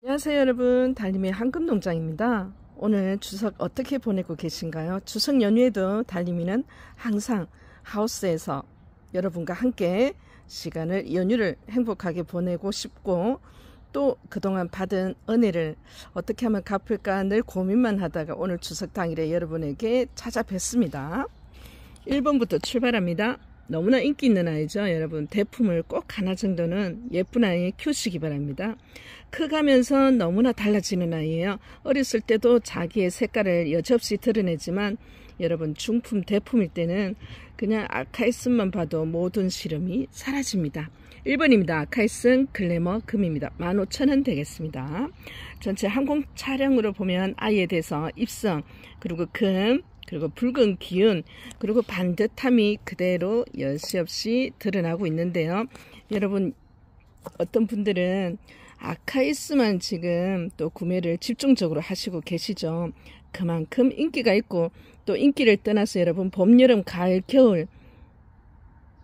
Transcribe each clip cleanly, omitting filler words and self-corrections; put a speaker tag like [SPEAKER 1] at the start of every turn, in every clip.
[SPEAKER 1] 안녕하세요 여러분, 달님의 황금농장입니다. 오늘 추석 어떻게 보내고 계신가요? 추석 연휴에도 달님이는 항상 하우스에서 여러분과 함께 연휴를 행복하게 보내고 싶고, 또 그동안 받은 은혜를 어떻게 하면 갚을까 늘 고민만 하다가 오늘 추석 당일에 여러분에게 찾아뵙습니다. 1번부터 출발합니다. 너무나 인기 있는 아이죠. 여러분, 대품을 꼭 하나 정도는 예쁜 아이 키우시기 바랍니다. 커가면서 너무나 달라지는 아이예요. 어렸을 때도 자기의 색깔을 여지없이 드러내지만 여러분, 중품 대품일 때는 그냥 아카이슨만 봐도 모든 시름이 사라집니다. 1번입니다. 아카이슨 글래머 금입니다. 15,000원 되겠습니다. 전체 항공 촬영으로 보면 아이에 대해서 입성, 그리고 금, 그리고 붉은 기운, 그리고 반듯함이 그대로 여지없이 드러나고 있는데요. 여러분, 어떤 분들은 아카이스만 지금 또 구매를 집중적으로 하시고 계시죠. 그만큼 인기가 있고, 또 인기를 떠나서 여러분, 봄, 여름, 가을, 겨울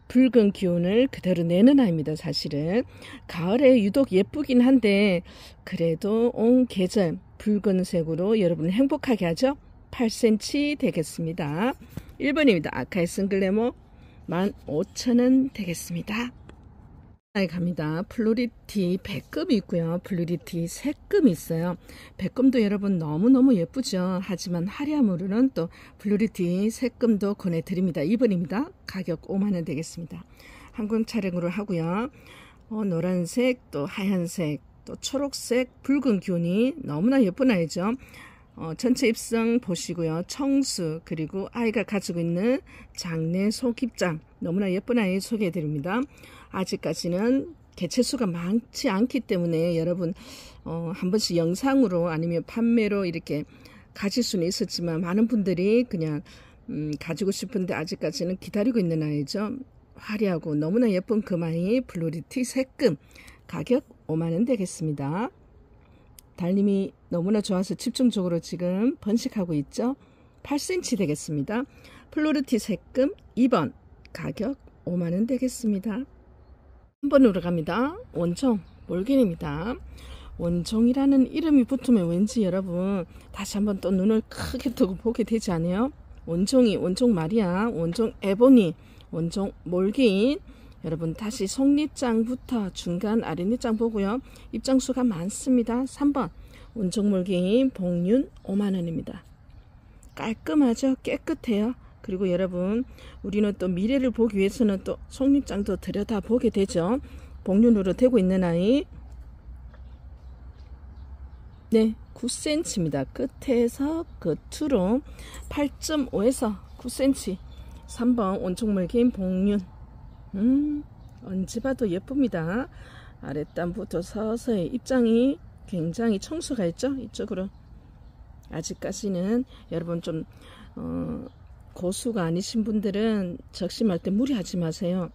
[SPEAKER 1] 붉은 기운을 그대로 내는 아이입니다. 사실은 가을에 유독 예쁘긴 한데 그래도 온 계절 붉은색으로 여러분을 행복하게 하죠. 8cm 되겠습니다. 1번입니다. 아카이슨 글래머 15,000원 되겠습니다. 갑니다. 플로리티 백금이 있고요. 플로리티 색금이 있어요. 백금도 여러분 너무너무 예쁘죠. 하지만 화려함으로는 또 플로리티 색금도 권해드립니다. 2번입니다. 가격 5만원 되겠습니다. 항공 촬영으로 하고요. 노란색, 또 하얀색, 또 초록색, 붉은 기운이 너무나 예쁜 아이죠. 전체 입성 보시고요. 청수, 그리고 아이가 가지고 있는 장내 속입장, 너무나 예쁜 아이 소개해드립니다. 아직까지는 개체수가 많지 않기 때문에 여러분 한 번씩 영상으로 아니면 판매로 이렇게 가질 수는 있었지만 많은 분들이 그냥 가지고 싶은데 아직까지는 기다리고 있는 아이죠. 화려하고 너무나 예쁜 금아이 플로리티 색금, 가격 5만원 되겠습니다. 달님이 너무나 좋아서 집중적으로 지금 번식하고 있죠. 8cm 되겠습니다. 플로리티 색금 2번, 가격 5만원 되겠습니다. 3번으로 갑니다. 원종 몰겐입니다. 원종이라는 이름이 붙으면 왠지 여러분 다시 한번 또 눈을 크게 뜨고 보게 되지 않아요? 원종이, 원종 마리아, 원종 에보니, 원종 몰겐. 여러분, 다시 속립장부터 중간 아랫입장 보고요. 입장수가 많습니다. 3번 원종 몰겐 복륜 5만원입니다. 깔끔하죠? 깨끗해요. 그리고 여러분, 우리는 또 미래를 보기 위해서는 또 속립장도 들여다보게 되죠. 복륜으로 되고 있는 아이, 네, 9cm입니다. 끝에서 끝으로 8.5에서 9cm. 3번 원종몰겐 복륜, 언제 봐도 예쁩니다. 아랫단부터 서서히 입장이 굉장히 청수가 있죠. 이쪽으로 아직까지는 여러분 좀 고수가 아니신 분들은 적심할 때 무리하지 마세요.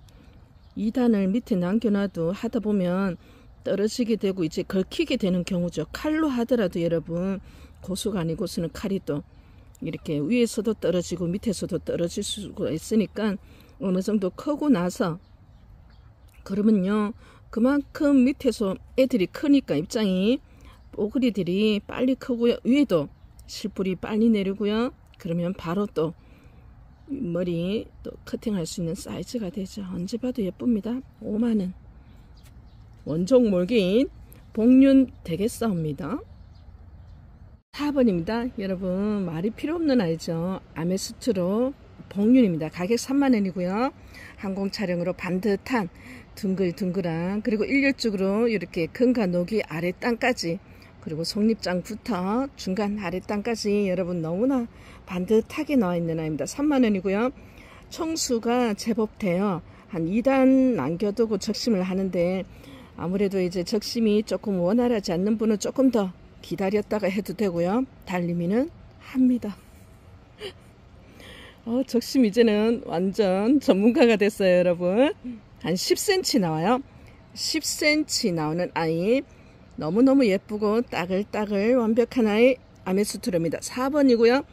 [SPEAKER 1] 2단을 밑에 남겨놔도 하다 보면 떨어지게 되고 이제 걸히게 되는 경우죠. 칼로 하더라도 여러분, 고수가 아니고서는 칼이 또 이렇게 위에서도 떨어지고 밑에서도 떨어질 수가 있으니까 어느 정도 크고 나서 그러면요, 그만큼 밑에서 애들이 크니까 입장이 뽀글이들이 빨리 크고요. 위에도 실뿔이 빨리 내리고요. 그러면 바로 또 머리 또 커팅할 수 있는 사이즈가 되죠. 언제 봐도 예쁩니다. 5만원. 원종 몰겐 복륜 되겠사옵니다. 4번입니다. 여러분, 말이 필요 없는 아이죠. 아메스트로 복륜입니다. 가격 3만원이고요. 항공 촬영으로 반듯한 둥글둥글한, 그리고 일렬적으로 이렇게 금과 녹이 아래 땅까지, 그리고 속립장부터 중간 아래 땅까지 여러분 너무나 반듯하게 나와 있는 아이입니다. 3만원이고요. 청수가 제법 돼요. 한 2단 남겨두고 적심을 하는데 아무래도 이제 적심이 조금 원활하지 않는 분은 조금 더 기다렸다가 해도 되고요. 달림이는 합니다. 적심 이제는 완전 전문가가 됐어요. 여러분, 한 10cm 나와요. 10cm 나오는 아이, 너무너무 예쁘고 따글따글 완벽한 아이, 아메스트로입니다. 4번이고요.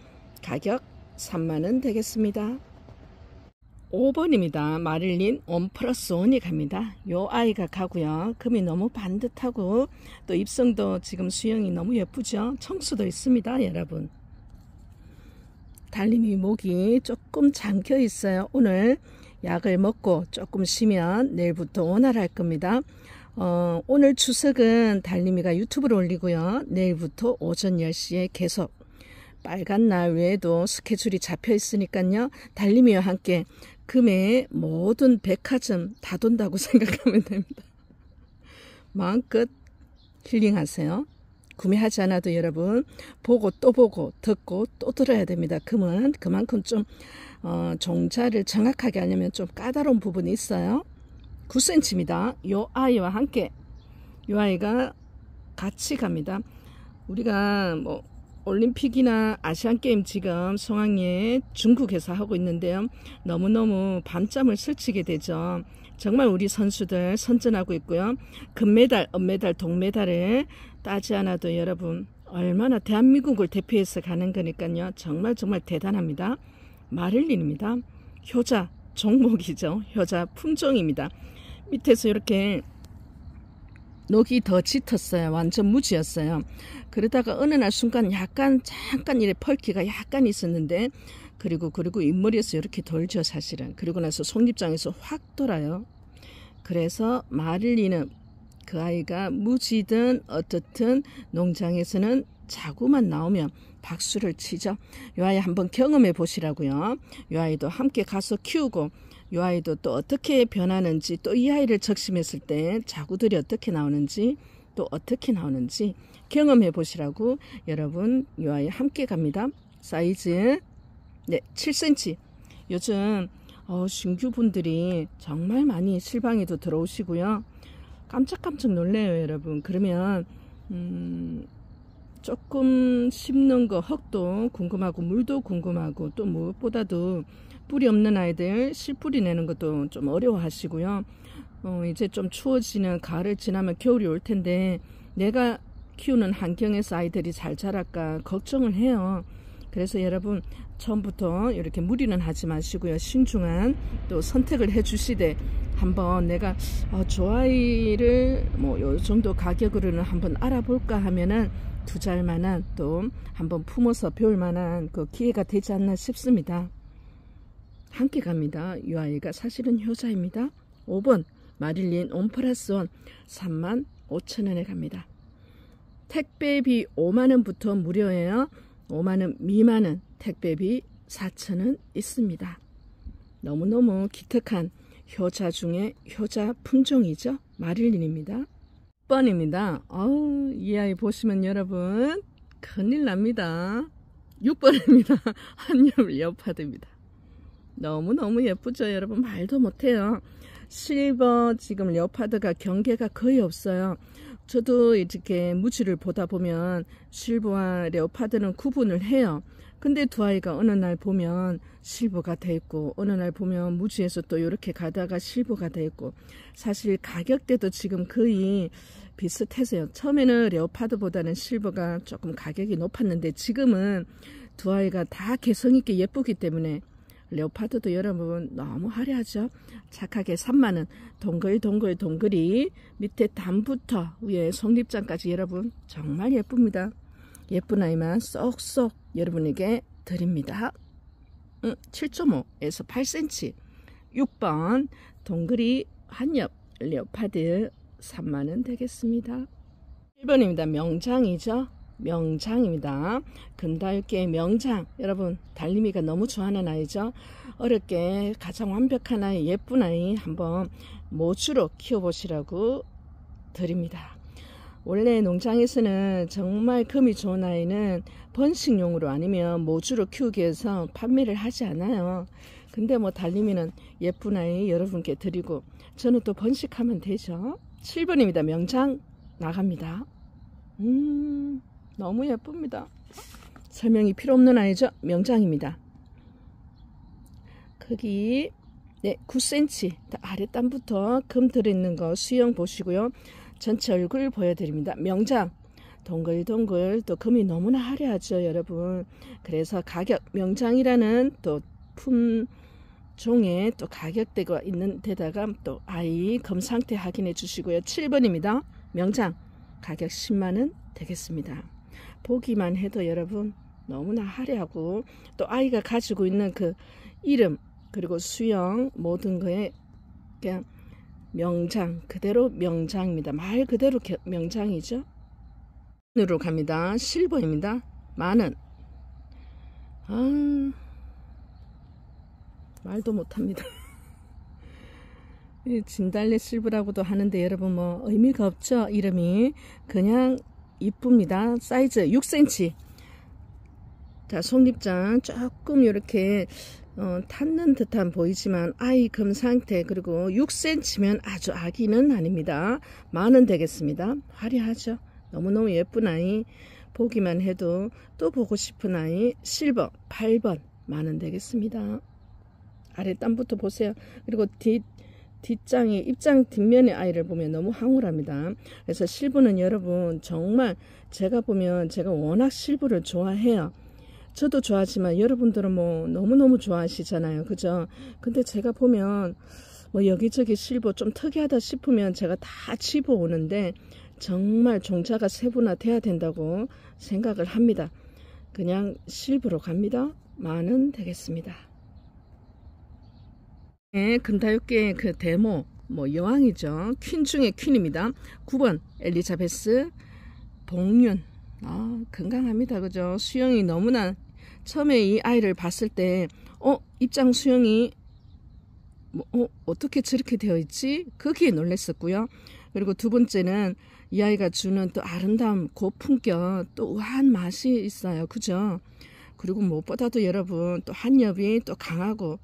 [SPEAKER 1] 가격 3만원 되겠습니다. 5번입니다. 마릴린 1+1이 갑니다. 요 아이가 가고요. 금이 너무 반듯하고 또 입성도 지금 수영이 너무 예쁘죠. 청수도 있습니다. 여러분. 달림이 목이 조금 잠겨 있어요. 오늘 약을 먹고 조금 쉬면 내일부터 원활할 겁니다. 오늘 추석은 달림이가 유튜브를 올리고요. 내일부터 오전 10시에 계속 빨간 날 외에도 스케줄이 잡혀 있으니까요. 달림이와 함께 금의 모든 백화점 다 돈다고 생각하면 됩니다. 마음껏 힐링하세요. 구매하지 않아도 여러분 보고 또 보고 듣고 또 들어야 됩니다. 금은 그만큼 좀 종자를 정확하게 하려면 좀 까다로운 부분이 있어요. 9cm입니다. 요 아이와 함께 요 아이가 같이 갑니다. 우리가 뭐 올림픽이나 아시안게임 지금 성황리에 중국에서 하고 있는데요. 너무너무 밤잠을 설치게 되죠. 정말 우리 선수들 선전하고 있고요. 금메달, 은메달, 동메달을 따지 않아도 여러분 얼마나 대한민국을 대표해서 가는 거니까요. 정말 대단합니다. 마릴린입니다. 효자 종목이죠. 효자 품종입니다. 밑에서 이렇게 녹이 더 짙었어요. 완전 무지였어요. 그러다가 어느 날 순간 잠깐 이래 펄기가 약간 있었는데 그리고 윗머리에서 이렇게 돌죠 사실은. 그리고 나서 속립장에서 확 돌아요. 그래서 마릴린은 그 아이가 무지든 어떻든 농장에서는 자구만 나오면 박수를 치죠. 이 아이 한번 경험해 보시라고요. 이 아이도 함께 가서 키우고 이 아이도 또 어떻게 변하는지 또 이 아이를 적심했을 때 자구들이 어떻게 나오는지 또 어떻게 나오는지 경험해 보시라고 여러분 이 아이 함께 갑니다. 사이즈 네 7cm. 요즘 신규분들이 정말 많이 실방에도 들어오시고요. 깜짝깜짝 놀래요 여러분. 그러면 조금 심는 거 흙도 궁금하고 물도 궁금하고 또 무엇보다도 뿌리 없는 아이들 씨뿌리 내는 것도 좀 어려워 하시고요. 이제 좀 추워지는 가을을 지나면 겨울이 올 텐데 내가 키우는 환경에서 아이들이 잘 자랄까 걱정을 해요. 그래서 여러분 처음부터 이렇게 무리는 하지 마시고요. 신중한 또 선택을 해 주시되 한번 내가 저 아이를 뭐 요 정도 가격으로는 한번 알아볼까 하면은 투자할 만한 또 한번 품어서 배울 만한 그 기회가 되지 않나 싶습니다. 함께 갑니다. 이 아이가 사실은 효자입니다. 5번 마릴린 1+1 35,000원에 갑니다. 택배비 5만원부터 무료예요. 5만원 미만은 택배비 4,000원 있습니다. 너무너무 기특한 효자 중에 효자 품종이죠. 마릴린입니다. 6번입니다. 이 아이 보시면 여러분 큰일 납니다. 6번입니다. 한엽 레오파드입니다. 너무너무 예쁘죠 여러분. 말도 못해요. 실버 지금 레오파드가 경계가 거의 없어요. 저도 이렇게 무지를 보다 보면 실버와 레오파드는 구분을 해요. 근데 두 아이가 어느 날 보면 실버가 돼 있고 어느 날 보면 무지에서 또 이렇게 가다가 실버가 돼 있고 사실 가격대도 지금 거의 비슷해서요. 처음에는 레오파드보다는 실버가 조금 가격이 높았는데 지금은 두 아이가 다 개성있게 예쁘기 때문에 레오파드도 여러분 너무 화려하죠. 착하게 3만원 동글동글이 밑에 단부터 위에 속립장까지 여러분 정말 예쁩니다. 예쁜 아이만 쏙쏙 여러분에게 드립니다. 7.5에서 8cm 6번 동글이 한엽 레오파드 3만원 되겠습니다. 1번입니다. 명장이죠. 명장입니다. 금달개 명장. 여러분 달림이가 너무 좋아하는 아이죠. 어렵게 가장 완벽한 아이 예쁜 아이 한번 모주로 키워보시라고 드립니다. 원래 농장에서는 정말 금이 좋은 아이는 번식용으로 아니면 모주로 키우기 위해서 판매를 하지 않아요. 근데 뭐 달림이는 예쁜 아이 여러분께 드리고 저는 또 번식하면 되죠. 7번입니다. 명장 나갑니다. 너무 예쁩니다. 설명이 필요 없는 아이죠. 명장입니다. 크기 네 9cm 아랫단부터 금 들어있는 거 수영 보시고요. 전체 얼굴 보여드립니다. 명장 동글동글 또 금이 너무나 화려하죠 여러분. 그래서 가격 명장이라는 또 종에 또 가격대가 있는 데다가 또 아이 금 상태 확인해 주시고요. 7번입니다. 명장 가격 10만원 되겠습니다. 보기만 해도 여러분 너무나 화려하고 또 아이가 가지고 있는 그 이름 그리고 수영 모든 거에 그냥 명장 그대로 명장입니다. 말 그대로 명장이죠. 으로 갑니다. 실버입니다. 만원. 말도 못합니다. 진달래 실버라고도 하는데 여러분 뭐 의미가 없죠. 이름이 그냥 이쁩니다. 사이즈 6cm. 자, 속립장 조금 이렇게 탔는 듯한 보이지만 아이 금 상태 그리고 6cm면 아주 아기는 아닙니다. 만원 되겠습니다. 화려하죠. 너무너무 예쁜 아이 보기만 해도 또 보고 싶은 아이 실버 8번 만원 되겠습니다. 아래 땀부터 보세요. 그리고 뒷장이 입장 뒷면의 아이를 보면 너무 황홀합니다. 그래서 실버는 여러분 정말 제가 보면 제가 워낙 실버를 좋아해요. 저도 좋아하지만 여러분들은 뭐 너무너무 좋아하시잖아요. 그죠? 근데 제가 보면 뭐 여기저기 실버 좀 특이하다 싶으면 제가 다 집어 오는데 정말 종자가 세분화 돼야 된다고 생각을 합니다. 그냥 실버로 갑니다. 만원 되겠습니다. 네, 금다육계의 그 데모 뭐 여왕이죠. 퀸 중에 퀸입니다. 9번 엘리자베스 복륜. 건강합니다. 그죠? 수영이 너무나 처음에 이 아이를 봤을 때 입장 수영이 어떻게 저렇게 되어 있지? 거기에 놀랐었고요. 그리고 두 번째는 이 아이가 주는 또 아름다움, 고품격, 또 우아한 맛이 있어요. 그죠? 그리고 무엇보다도 여러분 또 한엽이 또 강하고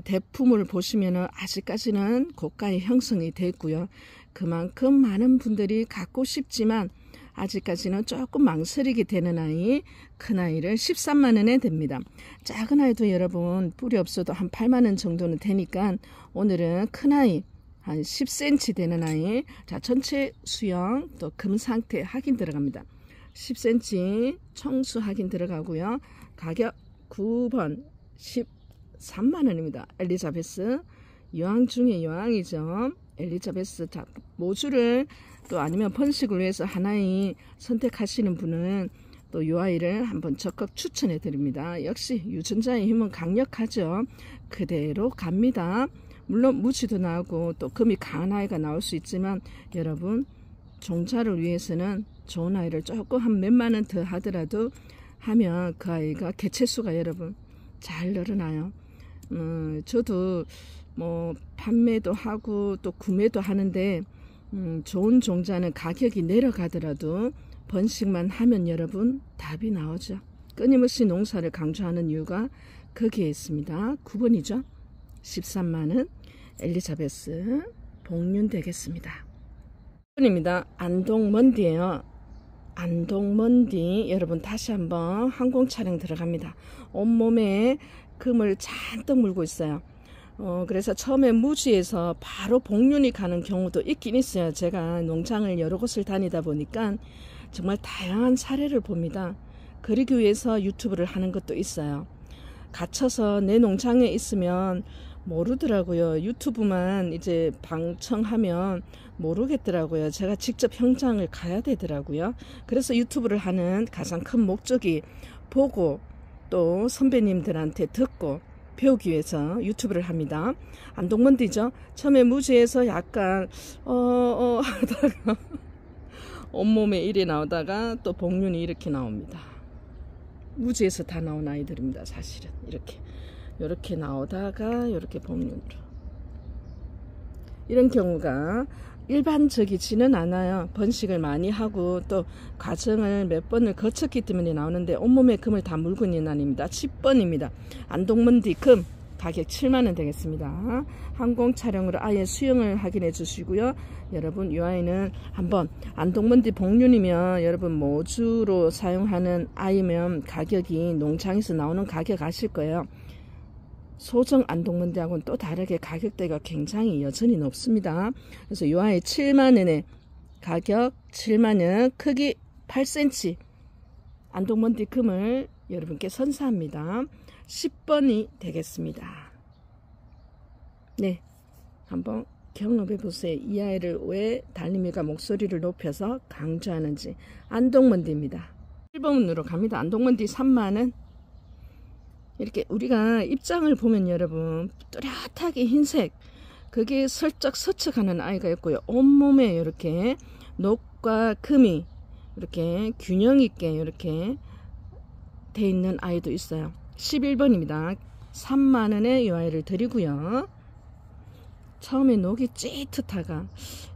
[SPEAKER 1] 대품을 보시면은 아직까지는 고가의 형성이 됐고요. 그만큼 많은 분들이 갖고 싶지만 아직까지는 조금 망설이게 되는 아이, 큰 아이를 13만원에 됩니다. 작은 아이도 여러분 뿔이 없어도 한 8만원 정도는 되니까 오늘은 큰 아이 한 10cm 되는 아이, 자 전체 수영 또 금 상태 확인 들어갑니다. 10cm 청수 확인 들어가고요. 가격 9번 13만원입니다. 엘리자베스 여왕 중에 여왕이죠. 엘리자베스. 자, 모주를 또 아니면 번식을 위해서 하나의 선택하시는 분은 또 이 아이를 한번 적극 추천해 드립니다. 역시 유전자의 힘은 강력하죠. 그대로 갑니다. 물론 무지도 나오고 또 금이 강한 아이가 나올 수 있지만 여러분 종자를 위해서는 좋은 아이를 조금 한 몇만원 더 하더라도 하면 그 아이가 개체수가 여러분 잘 늘어나요. 저도 뭐 판매도 하고 또 구매도 하는데 좋은 종자는 가격이 내려가더라도 번식만 하면 여러분 답이 나오죠. 끊임없이 농사를 강조하는 이유가 거기에 있습니다. 9번이죠. 13만원 엘리자베스 복륜 되겠습니다. 9번입니다. 안동먼디예요. 안동먼디 여러분 다시 한번 항공 촬영 들어갑니다. 온몸에 금을 잔뜩 물고 있어요. 그래서 처음에 무지에서 바로 복륜이 가는 경우도 있긴 있어요. 제가 농장을 여러 곳을 다니다 보니까 정말 다양한 사례를 봅니다. 그러기 위해서 유튜브를 하는 것도 있어요. 갇혀서 내 농장에 있으면 모르더라고요. 유튜브만 이제 방청하면 모르겠더라고요. 제가 직접 현장을 가야 되더라고요. 그래서 유튜브를 하는 가장 큰 목적이 보고 또 선배님들한테 듣고 배우기 위해서 유튜브를 합니다. 안동먼디죠. 처음에 무지에서 약간 하다가 온몸에 일이 나오다가 또 복륜이 이렇게 나옵니다. 무지에서 다 나온 아이들입니다. 사실은 이렇게 나오다가 이렇게 복륜으로 이런 경우가 일반적이지는 않아요. 번식을 많이 하고 또 과정을 몇 번을 거쳤기 때문에 나오는데 온몸에 금을 다 물고 있는 아입니다. 10번입니다. 안동먼디 금 가격 7만원 되겠습니다. 항공 촬영으로 아예 수영을 확인해 주시고요. 여러분 이 아이는 한번 안동먼디 복륜이면 여러분 모주로 사용하는 아이면 가격이 농장에서 나오는 가격 아실 거예요. 소정 안동먼디하고는 또 다르게 가격대가 굉장히 여전히 높습니다. 그래서 이 아이 7만원에 가격 7만원 크기 8cm 안동먼디 금을 여러분께 선사합니다. 10번이 되겠습니다. 네, 한번 경험해 보세요. 이 아이를 왜 달림이가 목소리를 높여서 강조하는지. 안동먼디입니다. 1번으로 갑니다. 안동먼디 3만원. 이렇게 우리가 입장을 보면 여러분 뚜렷하게 흰색, 그게 슬쩍 스쳐가는 아이가 있고요. 온몸에 이렇게 녹과 금이 이렇게 균형 있게 이렇게 돼 있는 아이도 있어요. 11번입니다. 3만원에 이 아이를 드리고요. 처음에 녹이 찌릿하가,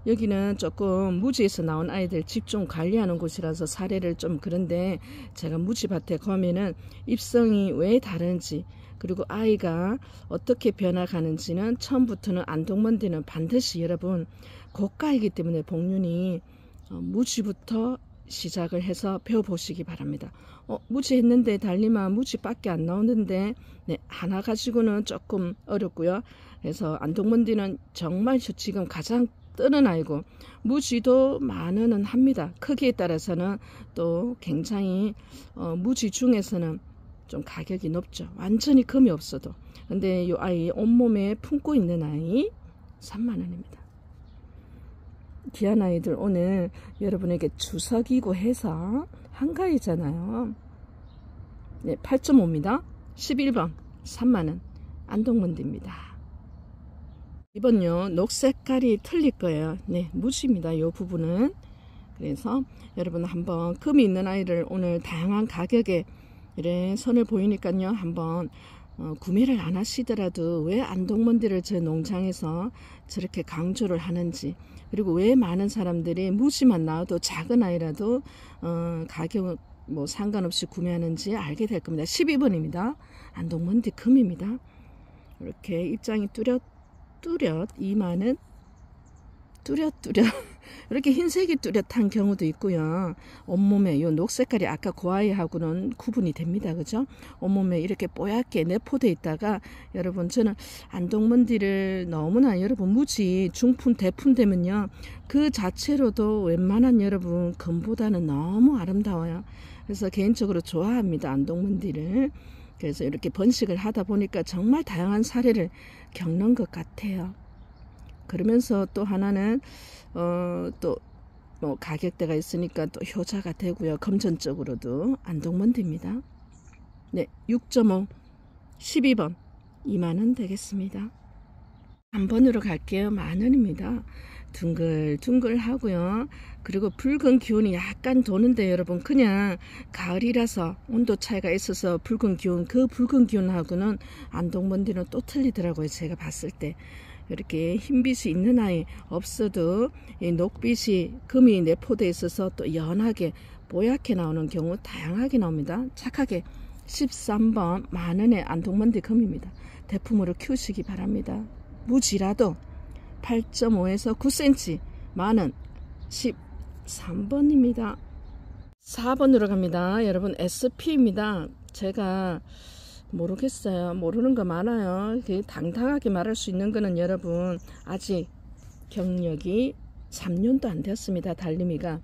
[SPEAKER 1] 여기는 조금 무지에서 나온 아이들 집중 관리하는 곳이라서 사례를 좀 그런데, 제가 무지밭에 가면은 입성이 왜 다른지, 그리고 아이가 어떻게 변화가는지는 처음부터는 안동먼디는 반드시 여러분 고가이기 때문에 복륜이 무지부터 시작을 해서 배워보시기 바랍니다. 무지 했는데 달림아 무지밖에 안 나오는데, 네, 하나 가지고는 조금 어렵고요. 그래서 안동먼디는 정말 지금 가장 뜨는 아이고, 무지도 만원은 합니다. 크기에 따라서는 또 굉장히 무지 중에서는 좀 가격이 높죠. 완전히 금이 없어도. 근데 이 아이 온몸에 품고 있는 아이 3만원입니다. 귀한 아이들 오늘 여러분에게 주석이고 해서 한가위잖아요. 네, 8.5입니다. 11번 3만원 안동먼디입니다. 이번요 녹색깔이 틀릴 거예요. 네, 무지입니다. 이 부분은. 그래서 여러분 한번 금이 있는 아이를 오늘 다양한 가격에 이래 선을 보이니까요 한번 구매를 안 하시더라도 왜 안동먼디를 저 농장에서 저렇게 강조를 하는지, 그리고 왜 많은 사람들이 무지만 나와도 작은 아이라도 가격 뭐 상관없이 구매하는지 알게 될 겁니다. 12번입니다. 안동먼디 금입니다. 이렇게 입장이 뚜렷 2만원 뚜렷 이렇게 흰색이 뚜렷한 경우도 있고요. 온몸에 요 녹색깔이 아까 그 아이하고는 구분이 됩니다. 그죠? 온몸에 이렇게 뽀얗게 내포되어 있다가, 여러분 저는 안동먼디를 너무나 여러분 무지 중품 대품 되면요 그 자체로도 웬만한 여러분 금보다는 너무 아름다워요. 그래서 개인적으로 좋아합니다. 안동먼디를. 그래서 이렇게 번식을 하다 보니까 정말 다양한 사례를 겪는 것 같아요. 그러면서 또 하나는 또 뭐 가격대가 있으니까 또 효자가 되고요. 금전적으로도 안동먼디입니다. 네, 6.5 12번 2만원 되겠습니다. 3번으로 갈게요. 만원입니다. 둥글둥글 하고요. 그리고 붉은 기운이 약간 도는데 여러분 그냥 가을이라서 온도 차이가 있어서 붉은 기운, 그 붉은 기운하고는 안동먼디는 또 틀리더라고요. 제가 봤을 때. 이렇게 흰빛이 있는 아이 없어도 이 녹빛이 금이 내포되어 있어서 또 연하게 뽀얗게 나오는 경우 다양하게 나옵니다. 착하게 13번 만원의 안동먼디 금입니다. 대품으로 키우시기 바랍니다. 무지라도 8.5에서 9cm 만원 13번입니다. 4번으로 갑니다. 여러분 SP입니다. 제가 모르겠어요. 모르는 거 많아요. 당당하게 말할 수 있는 거는 여러분 아직 경력이 3년도 안 되었습니다. 달림이가.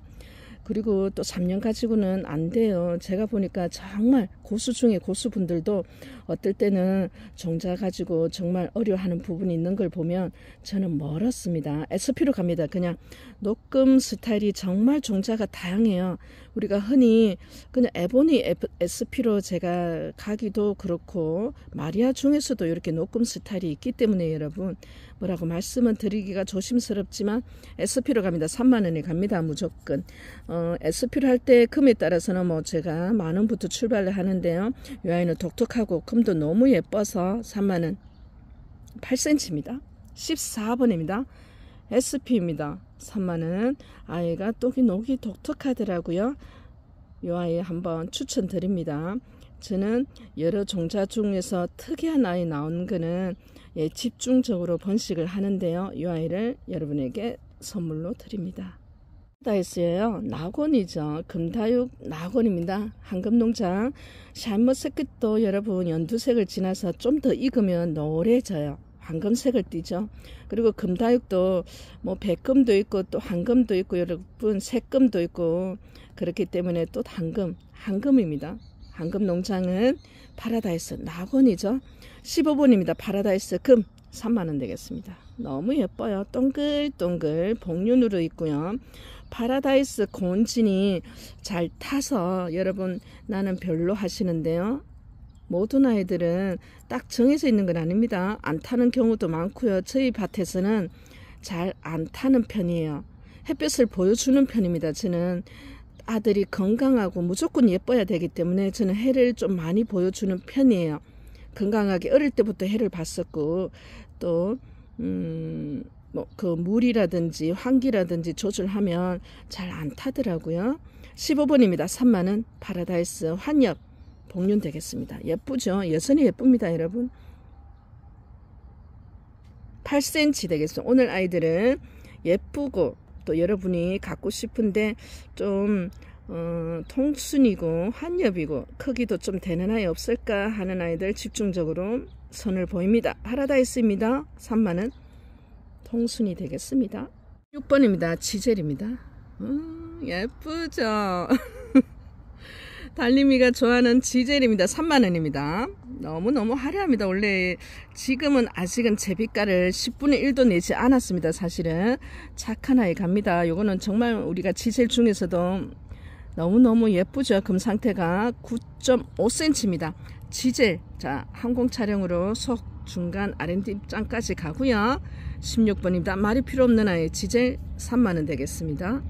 [SPEAKER 1] 그리고 또 3년 가지고는 안 돼요. 제가 보니까 정말 고수 중에 고수분들도 어떨 때는 종자 가지고 정말 어려워하는 부분이 있는 걸 보면 저는 멀었습니다. SP로 갑니다. 그냥 녹금 스타일이 정말 종자가 다양해요. 우리가 흔히 그냥 에보니 SP로 제가 가기도 그렇고, 마리아 중에서도 이렇게 녹금 스타일이 있기 때문에 여러분 뭐라고 말씀은 드리기가 조심스럽지만 SP로 갑니다. 3만원에 갑니다. 무조건. SP로 할 때 금에 따라서는 뭐 제가 만원부터 출발을 하는데요. 이 아이는 독특하고 금도 너무 예뻐서 3만원 8cm입니다. 14번입니다. SP입니다. 3만원. 아이가 녹이 독특하더라고요. 이 아이 한번 추천드립니다. 저는 여러 종자 중에서 특이한 아이 나오는 거는 집중적으로 번식을 하는데요. 이 아이를 여러분에게 선물로 드립니다. 다이스예요. 낙원이죠. 금다육 낙원입니다. 황금농장. 샤인머스켓도 여러분 연두색을 지나서 좀 더 익으면 노래져요. 황금색을 띠죠. 그리고 금다육도 뭐 백금도 있고 또 황금도 있고 여러분 색금도 있고, 그렇기 때문에 또 황금입니다. 황금농장은 파라다이스 낙원이죠. 15번입니다. 파라다이스 금 3만원 되겠습니다. 너무 예뻐요. 동글동글 복륜으로 있고요. 파라다이스 고운진이 잘 타서 여러분 나는 별로 하시는데요. 모든 아이들은 딱 정해져 있는 건 아닙니다. 안 타는 경우도 많고요. 저희 밭에서는 잘 안 타는 편이에요. 햇볕을 보여주는 편입니다. 저는 아들이 건강하고 무조건 예뻐야 되기 때문에 저는 해를 좀 많이 보여주는 편이에요. 건강하게 어릴 때부터 해를 봤었고 또 뭐 그 물이라든지 환기라든지 조절하면 잘 안 타더라고요. 15번입니다. 3만원 파라다이스 환엽 복륜 되겠습니다. 예쁘죠? 여전히 예쁩니다. 여러분 8cm 되겠습니다. 오늘 아이들은 예쁘고 또 여러분이 갖고 싶은데 좀 통순이고 환엽이고 크기도 좀 되는 아이 없을까 하는 아이들 집중적으로 선을 보입니다. 파라다이스입니다. 3만원 통순이 되겠습니다. 6번입니다. 지젤입니다. 예쁘죠? 달림이가 좋아하는 지젤입니다. 3만원입니다. 너무너무 화려합니다. 원래 지금은 아직은 제비가를 10분의 1도 내지 않았습니다. 사실은 착한 아이 갑니다. 요거는 정말 우리가 지젤 중에서도 너무너무 예쁘죠. 금 상태가 9.5cm입니다. 지젤. 자, 항공 촬영으로 속 중간 R&D 입장까지 가고요. 16번입니다. 말이 필요 없는 아이 지젤 3만원 되겠습니다.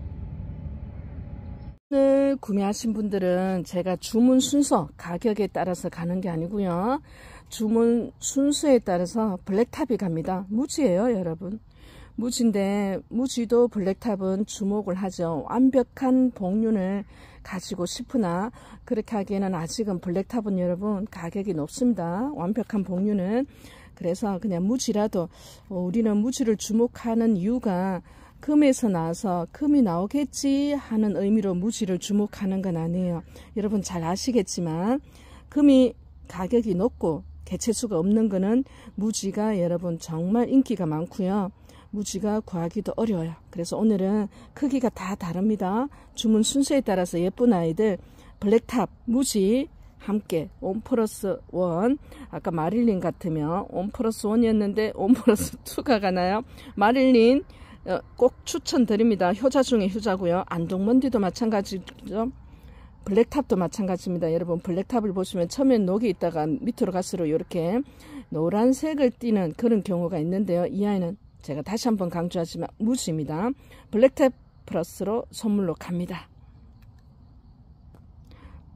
[SPEAKER 1] 오늘 구매하신 분들은 제가 주문 순서 가격에 따라서 가는 게 아니고요. 주문 순서에 따라서 블랙탑이 갑니다. 무지예요, 여러분. 무지인데 무지도 블랙탑은 주목을 하죠. 완벽한 복륜을 가지고 싶으나 그렇게 하기에는 아직은 블랙탑은 여러분 가격이 높습니다. 완벽한 복륜은. 그래서 그냥 무지라도 우리는 무지를 주목하는 이유가 금에서 나와서 금이 나오겠지 하는 의미로 무지를 주목하는 건 아니에요. 여러분 잘 아시겠지만 금이 가격이 높고 개체수가 없는 거는 무지가 여러분 정말 인기가 많고요. 무지가 구하기도 어려워요. 그래서 오늘은 크기가 다 다릅니다. 주문 순서에 따라서 예쁜 아이들 블랙탑 무지 함께 1+1 아까 마릴린 같으면 1+1이었는데 1+2가 가나요? 마릴린 꼭 추천드립니다. 효자 중에 효자고요. 안동먼디도 마찬가지죠. 블랙탑도 마찬가지입니다. 여러분 블랙탑을 보시면 처음엔 녹이 있다가 밑으로 갈수록 이렇게 노란색을 띠는 그런 경우가 있는데요. 이 아이는 제가 다시 한번 강조하지만 무지입니다. 블랙탑 플러스로 선물로 갑니다.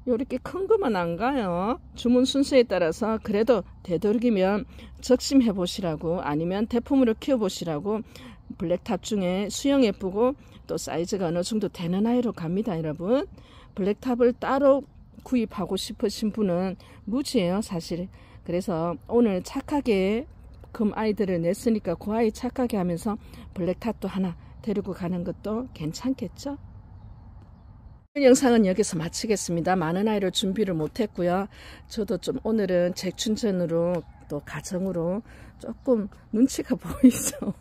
[SPEAKER 1] 이렇게 큰 것만 안 가요. 주문 순서에 따라서 그래도 되도록이면 적심해 보시라고 아니면 대품으로 키워 보시라고 블랙탑 중에 수영 예쁘고 또 사이즈가 어느 정도 되는 아이로 갑니다. 여러분 블랙탑을 따로 구입하고 싶으신 분은 무지예요 사실. 그래서 오늘 착하게 금 아이들을 냈으니까 그 아이 착하게 하면서 블랙탑도 하나 데리고 가는 것도 괜찮겠죠. 영상은 여기서 마치겠습니다. 많은 아이를 준비를 못했고요. 저도 좀 오늘은 재충전으로 또 가정으로 조금 눈치가 보이죠.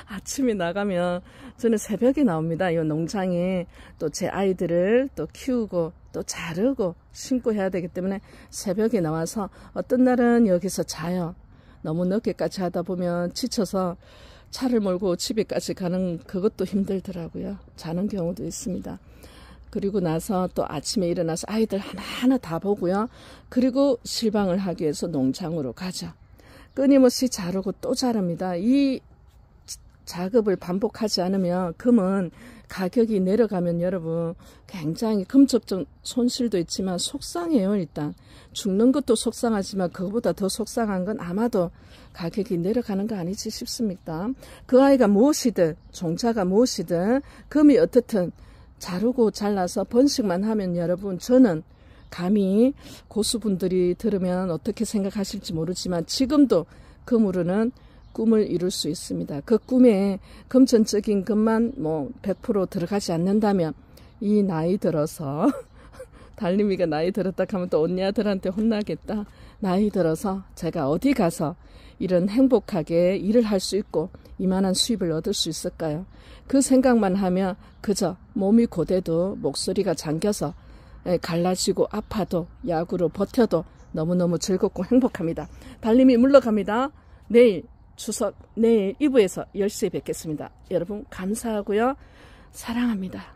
[SPEAKER 1] 아침에 나가면 저는 새벽에 나옵니다. 이 농장에 또 제 아이들을 또 키우고 또 자르고 신고 해야 되기 때문에 새벽에 나와서 어떤 날은 여기서 자요. 너무 늦게까지 하다 보면 지쳐서 차를 몰고 집에까지 가는 그것도 힘들더라고요. 자는 경우도 있습니다. 그리고 나서 또 아침에 일어나서 아이들 하나하나 다 보고요. 그리고 실방을 하기 위해서 농장으로 가죠. 끊임없이 자르고 또 자릅니다. 이 작업을 반복하지 않으면 금은 가격이 내려가면 여러분 굉장히 금전적 손실도 있지만 속상해요. 일단 죽는 것도 속상하지만 그거보다 더 속상한 건 아마도 가격이 내려가는 거 아니지 싶습니다. 그 아이가 무엇이든 종자가 무엇이든 금이 어떻든 자르고 잘라서 번식만 하면 여러분 저는 감히 고수분들이 들으면 어떻게 생각하실지 모르지만 지금도 금으로는 꿈을 이룰 수 있습니다. 그 꿈에 금전적인 것만 뭐 100% 들어가지 않는다면 이 나이 들어서 달림이가 나이 들었다 하면 또 언니들한테 혼나겠다. 나이 들어서 제가 어디 가서 이런 행복하게 일을 할 수 있고 이만한 수입을 얻을 수 있을까요? 그 생각만 하면 그저 몸이 고돼도 목소리가 잠겨서 갈라지고 아파도 약으로 버텨도 너무너무 즐겁고 행복합니다. 달림이 물러갑니다. 내일 추석 내일 2부에서 10시에 뵙겠습니다. 여러분 감사하고요. 사랑합니다.